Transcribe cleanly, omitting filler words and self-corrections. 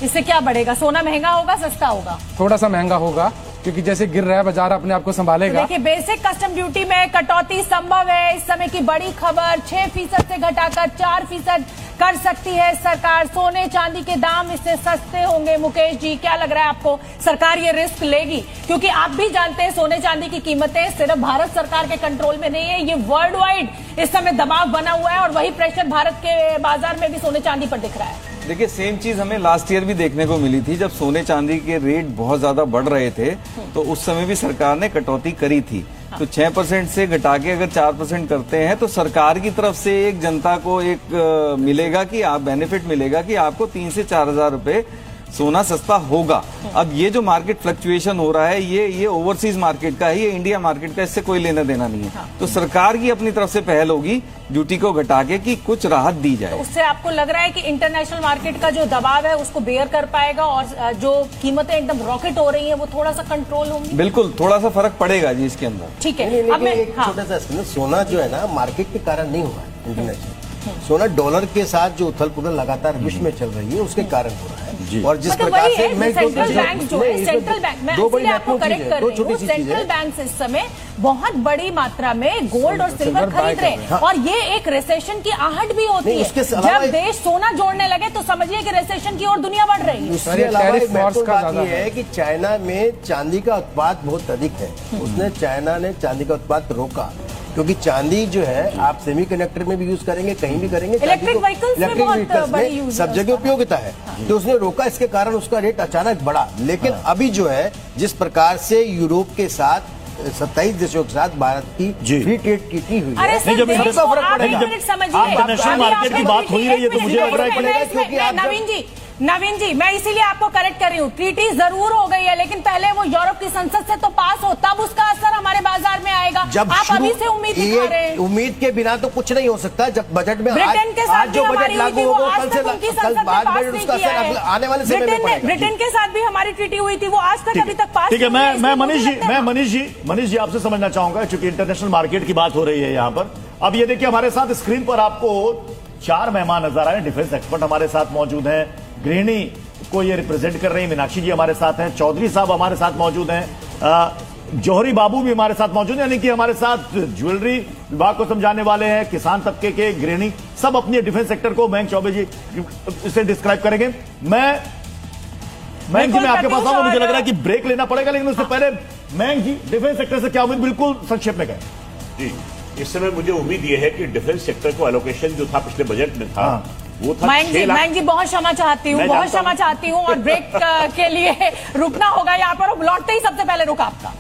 इससे क्या बढ़ेगा? सोना महंगा होगा, सस्ता होगा? थोड़ा सा महंगा होगा, क्योंकि जैसे गिर रहा है बाजार अपने आप को संभालेगा। देखिए, बेसिक कस्टम ड्यूटी में कटौती संभव है। इस समय की बड़ी खबर, 6% से घटाकर 4% कर सकती है सरकार। सोने चांदी के दाम इससे सस्ते होंगे। मुकेश जी, क्या लग रहा है आपको, सरकार ये रिस्क लेगी? क्योंकि आप भी जानते हैं सोने चांदी की कीमतें सिर्फ भारत सरकार के कंट्रोल में नहीं है, ये वर्ल्ड वाइड इस समय दबाव बना हुआ है और वही प्रेशर भारत के बाजार में भी सोने चांदी पर दिख रहा है। देखिए, सेम चीज हमें लास्ट ईयर भी देखने को मिली थी, जब सोने चांदी के रेट बहुत ज्यादा बढ़ रहे थे, तो उस समय भी सरकार ने कटौती करी थी। तो 6% से घटा के अगर 4% करते हैं तो सरकार की तरफ से एक जनता को एक मिलेगा कि आप बेनिफिट मिलेगा कि आपको 3 से 4 हजार रुपए सोना सस्ता होगा। अब ये जो मार्केट फ्लक्चुएशन हो रहा है, ये ओवरसीज मार्केट का है, ये इंडिया मार्केट का, इससे कोई लेना देना नहीं है। तो सरकार की अपनी तरफ से पहल होगी ड्यूटी को घटा के कि कुछ राहत दी जाए। तो उससे आपको लग रहा है कि इंटरनेशनल मार्केट का जो दबाव है उसको बेयर कर पाएगा और जो कीमतें एकदम रॉकेट हो रही है वो थोड़ा सा कंट्रोल होंगी? बिल्कुल, थोड़ा सा फर्क पड़ेगा जी इसके अंदर। ठीक है। अब मैं एक छोटा सा सोना जो है ना, मार्केट के कारण नहीं हुआ है इंटरनेशनल। सोना डॉलर के साथ जो उथल पुथल लगातार विश्व में चल रही है उसके कारण हो रहा है। और जिस प्रकार से सेंट्रल बैंक जो है, सेंट्रल बैंक, मैं इसलिए आपको करेक्ट कर रही हूँ, सेंट्रल बैंक इस समय बहुत बड़ी मात्रा में गोल्ड और सिल्वर खरीद रहे हैं। और ये एक रिसेशन की आहट भी होती है। जब देश सोना जोड़ने लगे तो समझिए कि रिसेशन की ओर दुनिया बढ़ रही है। उसके अलावा एक महत्वपूर्ण बात यह है कि चाइना में चांदी का उत्पाद बहुत अधिक है। उसने चाइना ने चांदी का उत्पाद रोका, क्योंकि चांदी जो है आप सेमीकंडक्टर में भी यूज करेंगे, कहीं भी करेंगे, इलेक्ट्रिक व्हीकल्स में सब जगह उपयोगिता है। तो उसने रोका, इसके कारण उसका रेट अचानक बढ़ा। लेकिन अभी जो है जिस प्रकार से यूरोप के साथ 27 देशों के साथ भारत की फ्री ट्रेड ट्रीटी हुई है, जब इसका फर्क पड़ेगा। इंटरनेशनल मार्केट की बात हो ही रही है, तो मुझे लग रहा है क्योंकि नवीन जी, मैं इसीलिए आपको करेक्ट कर रही हूँ। ट्रीटी जरूर हो गई है, लेकिन पहले वो यूरोप की संसद से तो पास हो, तब उसका असर हमारे बाजार में आएगा। जब आप अभी से उम्मीद दिखा रहे हैं। उम्मीद के बिना तो कुछ नहीं हो सकता। जब बजट में ब्रिटेन के साथ जो बजट लागू होगा कल से उसका असर आने वाले समय में पड़ेगा। ब्रिटेन के साथ भी हमारी ट्रीटी हुई थी, वो आज तक अभी तक पास। ठीक है, मैं मनीष जी आपसे समझना चाहूंगा, क्योंकि इंटरनेशनल मार्केट की बात हो रही है यहाँ पर। अब ये देखिए, हमारे साथ स्क्रीन पर आपको 4 मेहमान नजर आए। डिफेंस एक्सपर्ट हमारे साथ मौजूद हैं, गृहिणी को ये रिप्रेजेंट कर रही है मीनाक्षी जी हमारे साथ हैं, चौधरी साहब हमारे साथ मौजूद हैं, जौहरी बाबू भी हमारे साथ मौजूद हैं, यानी कि हमारे साथ ज्वेलरी विभाग को समझाने वाले हैं, किसान तबके के गृहिणी, सब अपनी डिफेंस सेक्टर को मयंक चौबे जी इसे डिस्क्राइब करेंगे। मयंक जी, मैं आपके पास आऊंगा, मुझे लग रहा है कि ब्रेक लेना पड़ेगा, लेकिन उससे पहले मयंक जी, डिफेंस सेक्टर से क्या उम्मीद, बिल्कुल संक्षेप में कहें। जी, इस समय मुझे उम्मीद यह है कि डिफेंस सेक्टर को एलोकेशन जो था पिछले बजट में था, वो था मयंक जी, बहुत क्षमा चाहती हूँ और ब्रेक के लिए रुकना होगा यहाँ पर, लौटते ही सबसे पहले रुका आपका।